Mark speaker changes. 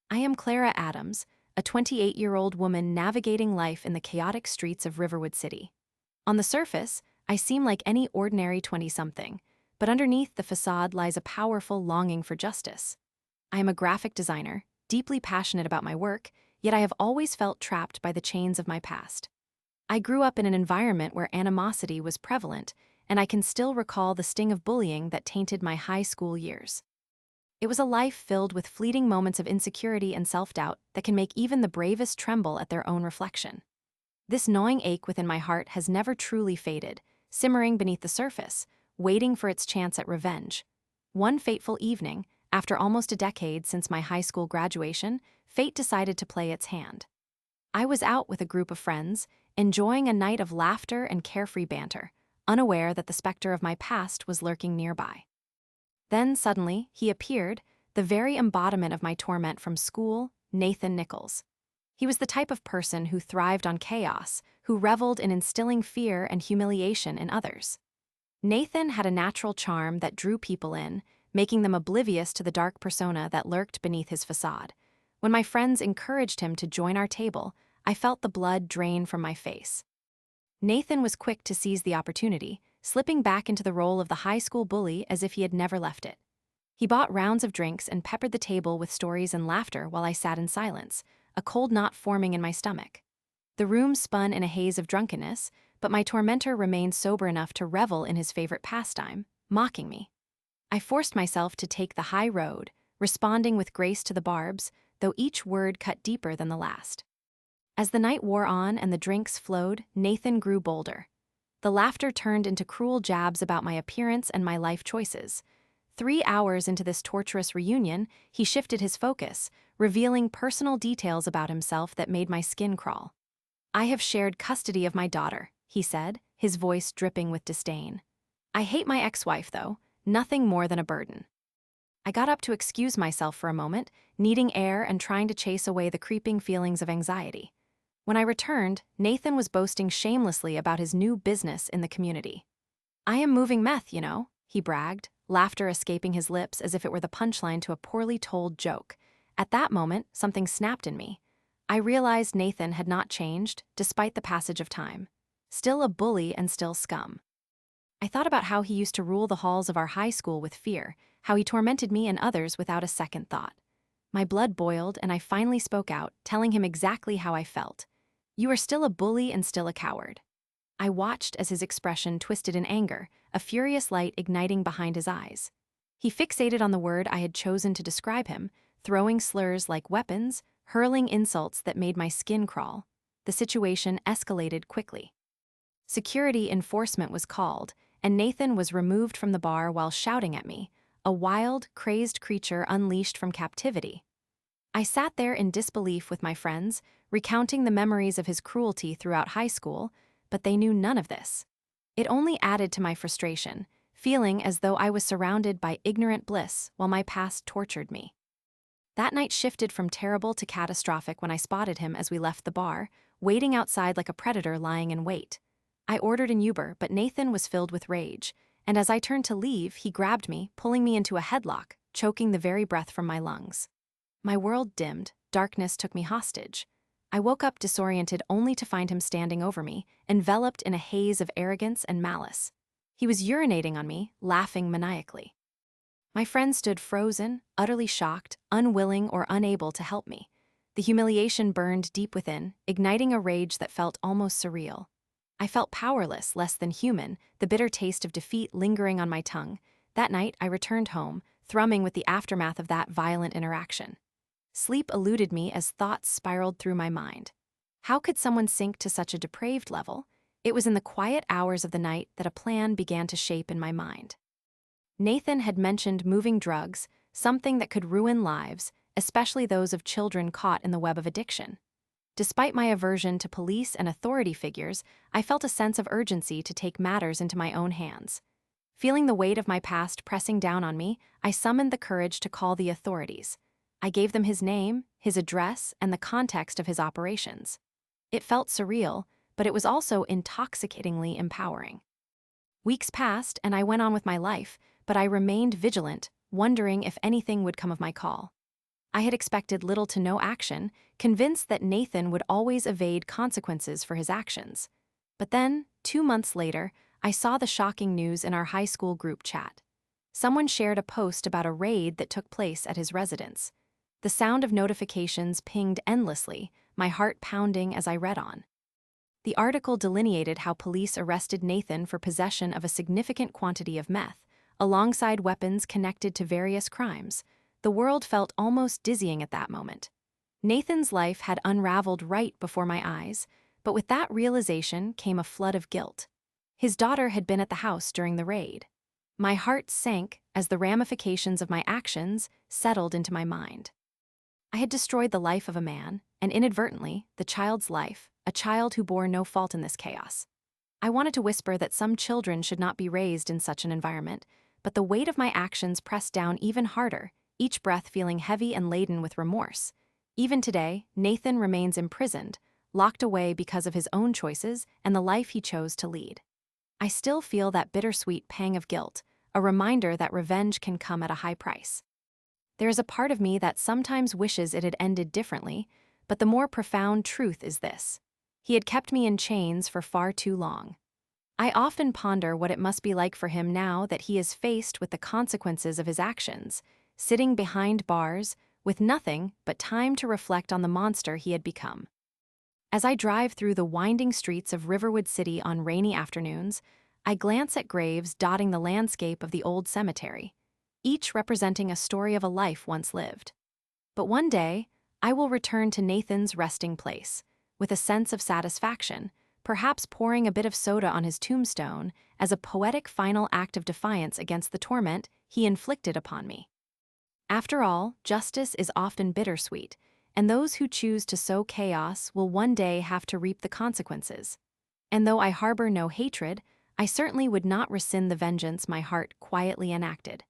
Speaker 1: I am Clara Adams, a 28-year-old woman navigating life in the chaotic streets of Riverwood City. On the surface, I seem like any ordinary 20-something, but underneath the facade lies a powerful longing for justice. I am a graphic designer, deeply passionate about my work, yet I have always felt trapped by the chains of my past. I grew up in an environment where animosity was prevalent, and I can still recall the sting of bullying that tainted my high school years. It was a life filled with fleeting moments of insecurity and self-doubt that can make even the bravest tremble at their own reflection. This gnawing ache within my heart has never truly faded, simmering beneath the surface, waiting for its chance at revenge. One fateful evening, after almost a decade since my high school graduation, fate decided to play its hand. I was out with a group of friends, enjoying a night of laughter and carefree banter, unaware that the specter of my past was lurking nearby. Then suddenly, he appeared, the very embodiment of my torment from school, Nathan Nichols. He was the type of person who thrived on chaos, who reveled in instilling fear and humiliation in others. Nathan had a natural charm that drew people in, making them oblivious to the dark persona that lurked beneath his facade. When my friends encouraged him to join our table, I felt the blood drain from my face. Nathan was quick to seize the opportunity, slipping back into the role of the high school bully as if he had never left it. He bought rounds of drinks and peppered the table with stories and laughter while I sat in silence, a cold knot forming in my stomach. The room spun in a haze of drunkenness, but my tormentor remained sober enough to revel in his favorite pastime, mocking me. I forced myself to take the high road, responding with grace to the barbs, though each word cut deeper than the last. As the night wore on and the drinks flowed, Nathan grew bolder. The laughter turned into cruel jabs about my appearance and my life choices. 3 hours into this torturous reunion, he shifted his focus, revealing personal details about himself that made my skin crawl. "I have shared custody of my daughter," he said, his voice dripping with disdain. "I hate my ex-wife, though, nothing more than a burden." I got up to excuse myself for a moment, needing air and trying to chase away the creeping feelings of anxiety. When I returned, Nathan was boasting shamelessly about his new business in the community. "I am moving meth, you know," he bragged, laughter escaping his lips as if it were the punchline to a poorly told joke. At that moment, something snapped in me. I realized Nathan had not changed, despite the passage of time. Still a bully and still scum. I thought about how he used to rule the halls of our high school with fear, how he tormented me and others without a second thought. My blood boiled, and I finally spoke out, telling him exactly how I felt. "You are still a bully and still a coward." I watched as his expression twisted in anger, a furious light igniting behind his eyes. He fixated on the word I had chosen to describe him, throwing slurs like weapons, hurling insults that made my skin crawl. The situation escalated quickly. Security enforcement was called, and Nathan was removed from the bar while shouting at me, a wild, crazed creature unleashed from captivity. I sat there in disbelief with my friends, recounting the memories of his cruelty throughout high school, but they knew none of this. It only added to my frustration, feeling as though I was surrounded by ignorant bliss while my past tortured me. That night shifted from terrible to catastrophic when I spotted him as we left the bar, waiting outside like a predator lying in wait. I ordered an Uber, but Nathan was filled with rage, and as I turned to leave, he grabbed me, pulling me into a headlock, choking the very breath from my lungs. My world dimmed, darkness took me hostage. I woke up disoriented only to find him standing over me, enveloped in a haze of arrogance and malice. He was urinating on me, laughing maniacally. My friend stood frozen, utterly shocked, unwilling or unable to help me. The humiliation burned deep within, igniting a rage that felt almost surreal. I felt powerless, less than human, the bitter taste of defeat lingering on my tongue. That night, I returned home, thrumming with the aftermath of that violent interaction. Sleep eluded me as thoughts spiraled through my mind. How could someone sink to such a depraved level? It was in the quiet hours of the night that a plan began to shape in my mind. Nathan had mentioned moving drugs, something that could ruin lives, especially those of children caught in the web of addiction. Despite my aversion to police and authority figures, I felt a sense of urgency to take matters into my own hands. Feeling the weight of my past pressing down on me, I summoned the courage to call the authorities. I gave them his name, his address, and the context of his operations. It felt surreal, but it was also intoxicatingly empowering. Weeks passed, and I went on with my life, but I remained vigilant, wondering if anything would come of my call. I had expected little to no action, convinced that Nathan would always evade consequences for his actions. But then, 2 months later, I saw the shocking news in our high school group chat. Someone shared a post about a raid that took place at his residence. The sound of notifications pinged endlessly, my heart pounding as I read on. The article delineated how police arrested Nathan for possession of a significant quantity of meth, alongside weapons connected to various crimes. The world felt almost dizzying at that moment. Nathan's life had unraveled right before my eyes, but with that realization came a flood of guilt. His daughter had been at the house during the raid. My heart sank as the ramifications of my actions settled into my mind. I had destroyed the life of a man, and inadvertently, the child's life, a child who bore no fault in this chaos. I wanted to whisper that some children should not be raised in such an environment, but the weight of my actions pressed down even harder, each breath feeling heavy and laden with remorse. Even today, Nathan remains imprisoned, locked away because of his own choices and the life he chose to lead. I still feel that bittersweet pang of guilt, a reminder that revenge can come at a high price. There is a part of me that sometimes wishes it had ended differently, but the more profound truth is this: he had kept me in chains for far too long. I often ponder what it must be like for him now that he is faced with the consequences of his actions, sitting behind bars, with nothing but time to reflect on the monster he had become. As I drive through the winding streets of Riverwood City on rainy afternoons, I glance at graves dotting the landscape of the old cemetery, each representing a story of a life once lived. But one day, I will return to Nathan's resting place, with a sense of satisfaction, perhaps pouring a bit of soda on his tombstone as a poetic final act of defiance against the torment he inflicted upon me. After all, justice is often bittersweet, and those who choose to sow chaos will one day have to reap the consequences. And though I harbor no hatred, I certainly would not rescind the vengeance my heart quietly enacted.